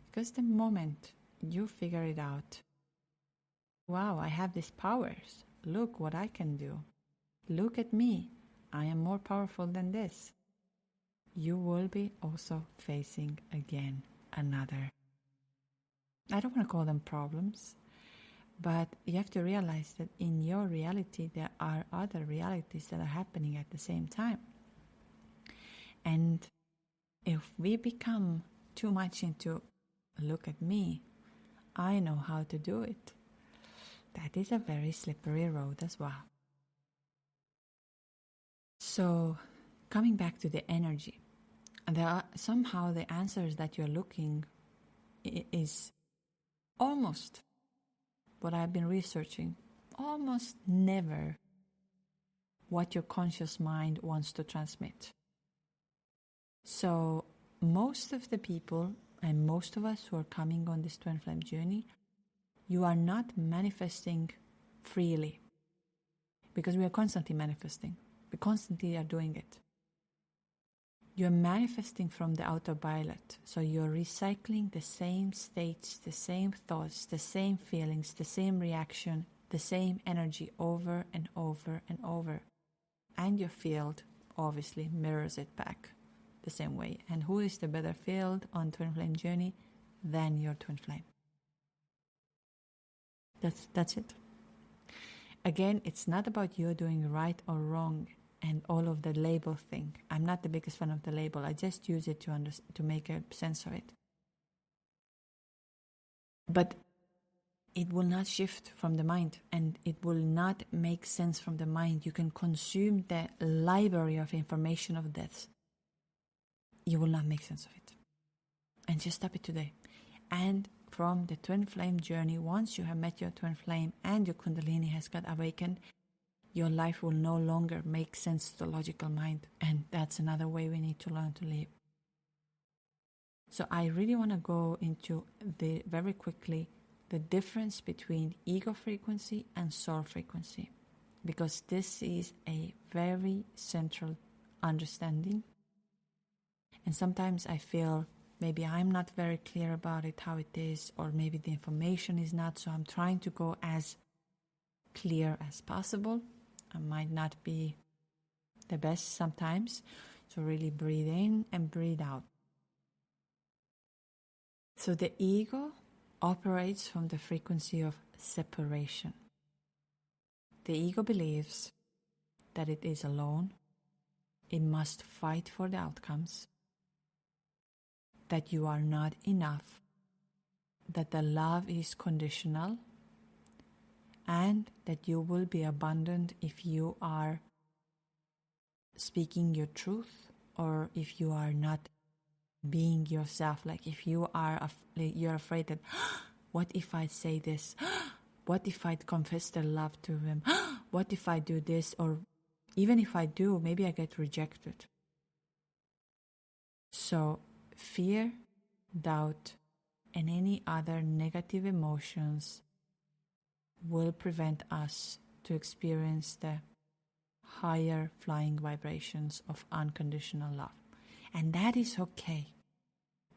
Because the moment you figure it out, wow, I have these powers. Look what I can do. Look at me. I am more powerful than this. You will be also facing again another, I don't want to call them problems, but you have to realize that in your reality there are other realities that are happening at the same time. And if we become too much into, look at me, I know how to do it, that is a very slippery road as well. So coming back to the energy, there are somehow the answers that you're looking is almost what I've been researching, almost never what your conscious mind wants to transmit. So most of the people and most of us who are coming on this twin flame journey, you are not manifesting freely, because we are constantly manifesting. We constantly are doing it. You're manifesting from the outer violet. So you're recycling the same states, the same thoughts, the same feelings, the same reaction, the same energy over and over and over. And your field obviously mirrors it back the same way. And who is the better field on twin flame journey than your twin flame? That's it. Again, it's not about you doing right or wrong and all of the label thing. I'm not the biggest fan of the label. I just use it to make a sense of it. But it will not shift from the mind, and it will not make sense from the mind. You can consume the library of information of this. You will not make sense of it. And just stop it today. And from the twin flame journey, once you have met your twin flame and your kundalini has got awakened, your life will no longer make sense to the logical mind. And that's another way we need to learn to live. So I really want to go into very quickly the difference between ego frequency and soul frequency, because this is a very central understanding. And sometimes I feel maybe I'm not very clear about it, how it is, or maybe the information is not. So I'm trying to go as clear as possible. might not be the best sometimes. So really breathe in and breathe out. So the ego operates from the frequency of separation. The ego believes that it is alone, it must fight for the outcomes, that you are not enough, that the love is conditional, and that you will be abandoned if you are speaking your truth or if you are not being yourself. Like if you are you're afraid that what if I say this? What if I confess the love to him? What if I do this? Or even if I do, maybe I get rejected. So fear, doubt, and any other negative emotions will prevent us to experience the higher flying vibrations of unconditional love. And that is okay.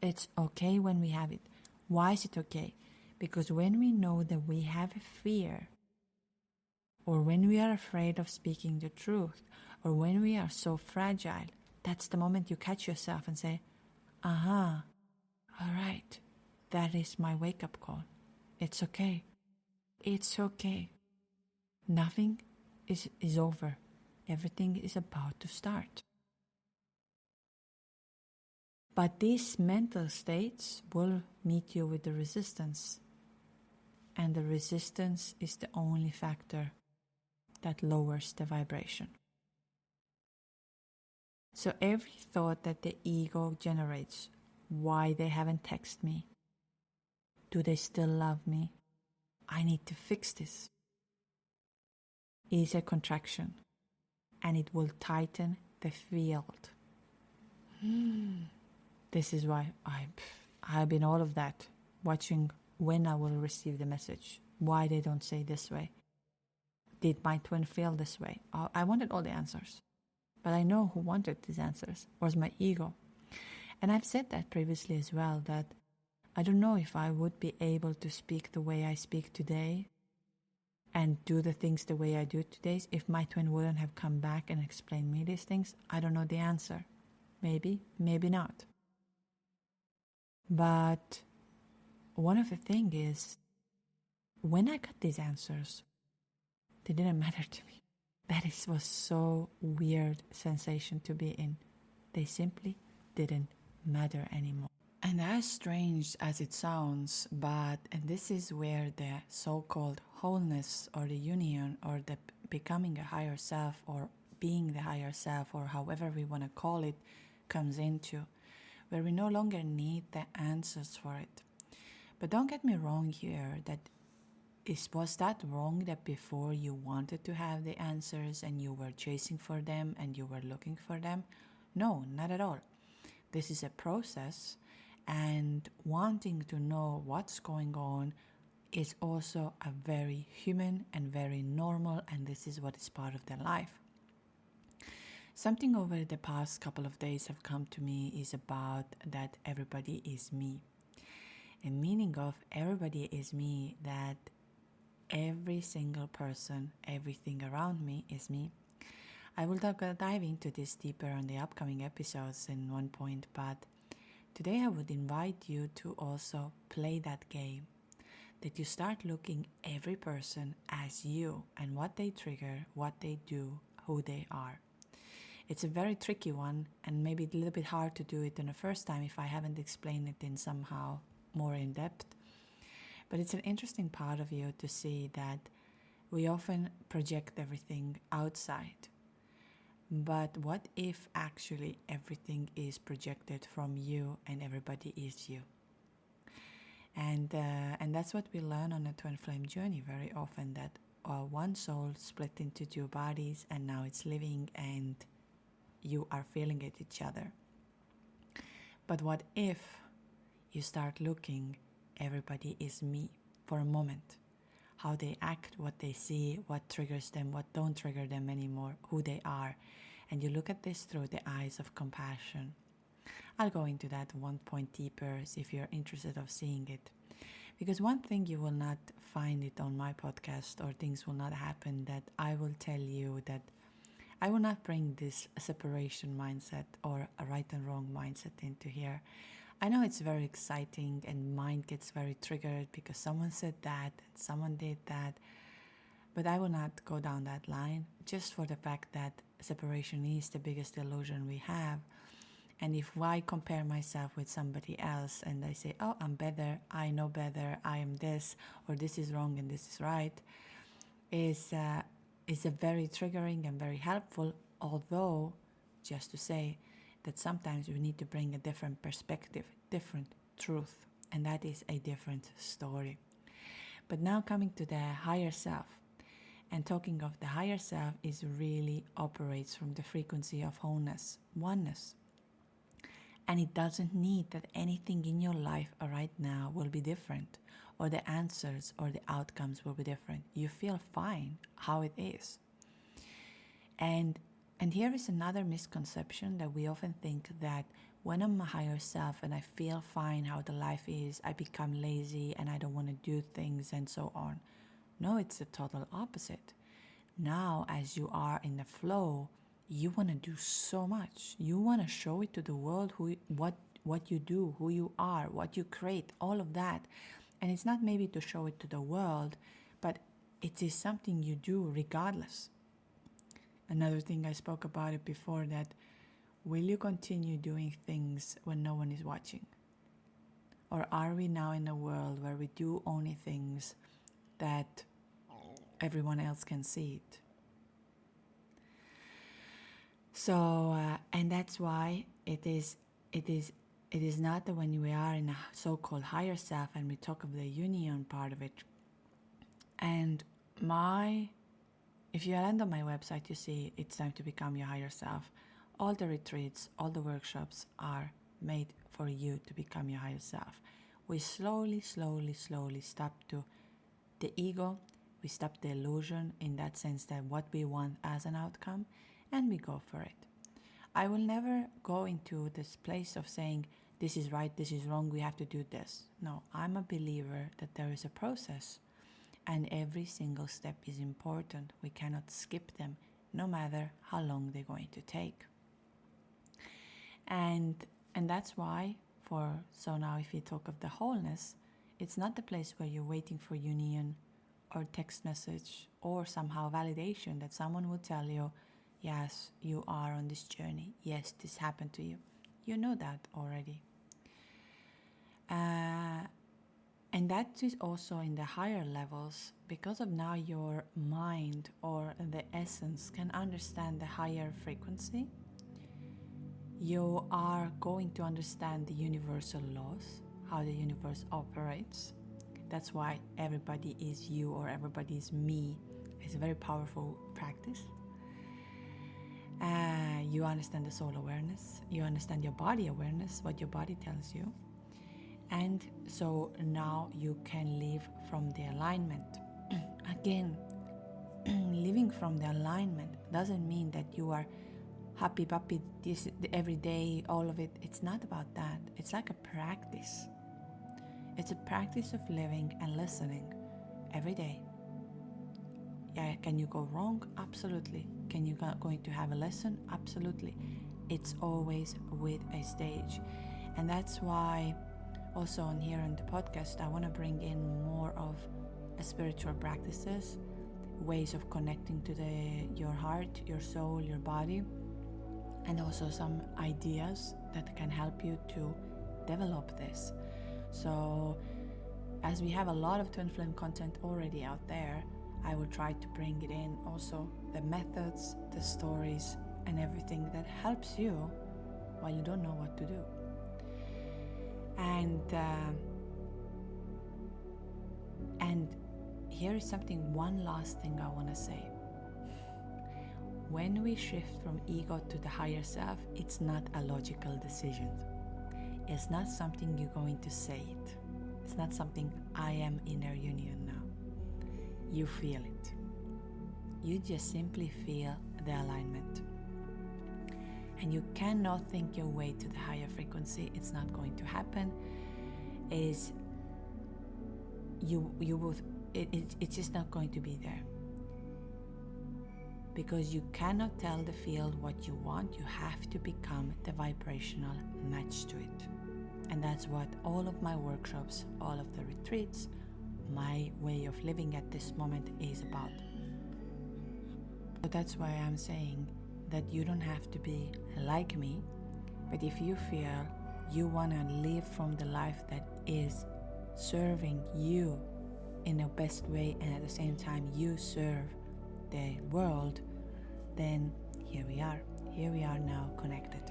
It's okay when we have it. Why is it okay? Because when we know that we have a fear, or when we are afraid of speaking the truth, or when we are so fragile, that's the moment you catch yourself and say, aha, all right, that is my wake-up call. It's okay. It's okay. Nothing is over. Everything is about to start. But these mental states will meet you with the resistance. And the resistance is the only factor that lowers the vibration. So every thought that the ego generates, why they haven't texted me, do they still love me, I need to fix this, is a contraction, and it will tighten the field. This is why I've been all of that, watching when I will receive the message, why they don't say this way. Did my twin feel this way? I wanted all the answers, but I know who wanted these answers, was my ego. And I've said that previously as well, that I don't know if I would be able to speak the way I speak today and do the things the way I do today if my twin wouldn't have come back and explained me these things. I don't know the answer. Maybe, maybe not. But one of the things is, when I got these answers, they didn't matter to me. That was so weird sensation to be in. They simply didn't matter anymore. And as strange as it sounds, and this is where the so-called wholeness or the union or the becoming a higher self or being the higher self or however we want to call it comes into, where we no longer need the answers for it. But don't get me wrong here, was that wrong that before you wanted to have the answers and you were chasing for them and you were looking for them? No, not at all. This is a process, and wanting to know what's going on is also a very human and very normal, and this is what is part of their life. Something over the past couple of days have come to me is about that everybody is me. A meaning of everybody is me, that every single person, everything around me is me. I will dive into this deeper on the upcoming episodes in one point, but today I would invite you to also play that game, that you start looking every person as you and what they trigger, what they do, who they are. It's a very tricky one and maybe a little bit hard to do it in the first time if I haven't explained it in somehow more in depth. But it's an interesting part of you to see that we often project everything outside. But what if actually everything is projected from you and everybody is you? And that's what we learn on a twin flame journey very often, that one soul split into two bodies and now it's living and you are feeling it each other. But what if you start looking, everybody is me for a moment? How they act, what they see, what triggers them, what don't trigger them anymore, who they are. And you look at this through the eyes of compassion. I'll go into that one point deeper if you're interested of seeing it. Because one thing you will not find it on my podcast, or things will not happen that I will tell you that I will not bring this separation mindset or a right and wrong mindset into here. I know it's very exciting and mind gets very triggered because someone said that, someone did that, but I will not go down that line just for the fact that separation is the biggest illusion we have. And if I compare myself with somebody else and I say, oh, I'm better, I know better, I am this, or this is wrong and this is right, is a very triggering and very helpful, although just to say that sometimes we need to bring a different perspective, different truth, and that is a different story. But now coming to the higher self, and talking of the higher self is really operates from the frequency of wholeness, oneness. And it doesn't need that anything in your life right now will be different, or the answers or the outcomes will be different. You feel fine how it is. And here is another misconception, that we often think that when I'm a higher self and I feel fine how the life is, I become lazy and I don't want to do things and so on. No, it's the total opposite. Now, as you are in the flow, you want to do so much. You want to show it to the world what you do, who you are, what you create, all of that. And it's not maybe to show it to the world, but it is something you do regardless. Another thing I spoke about it before, that will you continue doing things when no one is watching? Or are we now in a world where we do only things that everyone else can see it? So, and that's why it is not that when we are in a so-called higher self and we talk of the union part of it. And if you land on my website, you see it's time to become your higher self. All the retreats, all the workshops are made for you to become your higher self. We slowly stop to the ego. We stop the illusion in that sense that what we want as an outcome, and we go for it. I will never go into this place of saying, this is right, this is wrong, we have to do this. No, I'm a believer that there is a process, and every single step is important. We cannot skip them, no matter how long they're going to take. And that's why, so now if you talk of the wholeness, it's not the place where you're waiting for union or text message or somehow validation that someone will tell you, yes, you are on this journey. Yes, this happened to you. You know that already. And that is also in the higher levels, because of now your mind or the essence can understand the higher frequency. You are going to understand the universal laws, how the universe operates. That's why everybody is you or everybody is me. It's a very powerful practice. You understand the soul awareness. You understand your body awareness, what your body tells you. And so now you can live from the alignment. Again, living from the alignment doesn't mean that you are happy puppy this every day, all of it. It's not about that. It's like a practice. It's a practice of living and listening every day. Yeah, can you go wrong? Absolutely. Can you going to have a lesson? Absolutely. It's always with a stage. And that's why also on here on the podcast, I want to bring in more of spiritual practices, ways of connecting to your heart, your soul, your body, and also some ideas that can help you to develop this. So as we have a lot of twin flame content already out there, I will try to bring it in also the methods, the stories, and everything that helps you while you don't know what to do. And here is one last thing I want to say. When we shift from ego to the higher self, it's not a logical decision. It's not something you're going to say it. It's not something I am in a union now. You feel it. You just simply feel the alignment. And you cannot think your way to the higher frequency. It's not going to happen. you will, it's just not going to be there. Because you cannot tell the field what you want, you have to become the vibrational match to it. And that's what all of my workshops, all of the retreats, my way of living at this moment is about. So that's why I'm saying that you don't have to be like me, but if you feel you want to live from the life that is serving you in the best way, and at the same time you serve the world, then here we are now connected.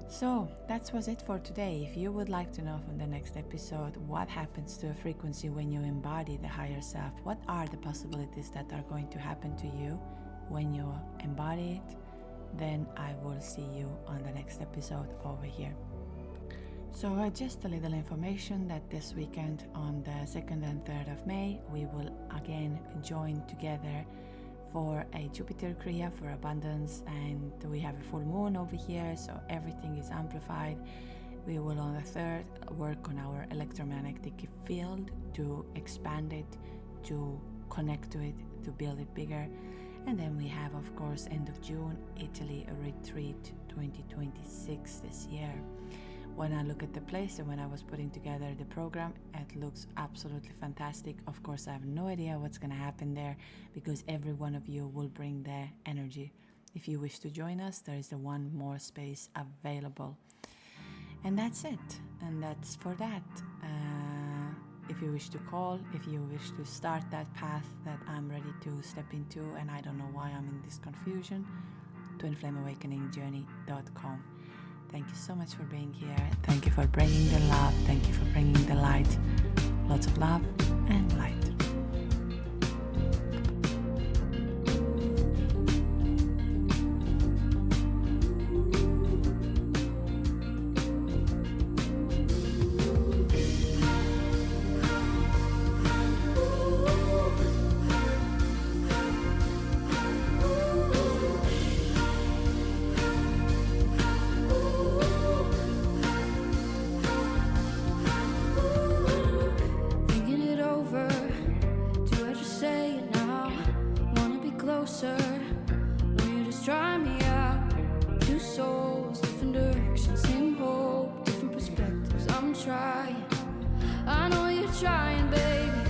So that was it for today. If you would like to know from the next episode what happens to a frequency when you embody the higher self, what are the possibilities that are going to happen to you when you embody it, then I will see you on the next episode over here. So just a little information that this weekend on the 2nd and 3rd of May, we will again join together for a Jupiter Kriya for abundance, and we have a full moon over here, so everything is amplified. We will on the 3rd work on our electromagnetic field to expand it, to connect to it, to build it bigger. And then we have, of course, end of June, Italy, a retreat 2026 this year. When I look at the place and when I was putting together the program, it looks absolutely fantastic. Of course, I have no idea what's going to happen there because every one of you will bring their energy. If you wish to join us, there is one more space available. And that's it. And that's for that. If you wish to call, if you wish to start that path that I'm ready to step into, and I don't know why I'm in this confusion, twinflameawakeningjourney.com. Thank you so much for being here. Thank you for bringing the love. Thank you for bringing the light. Lots of love and light. Will you just try me out? Two souls, different directions, same hope, different perspectives. I'm trying, I know you're trying, baby.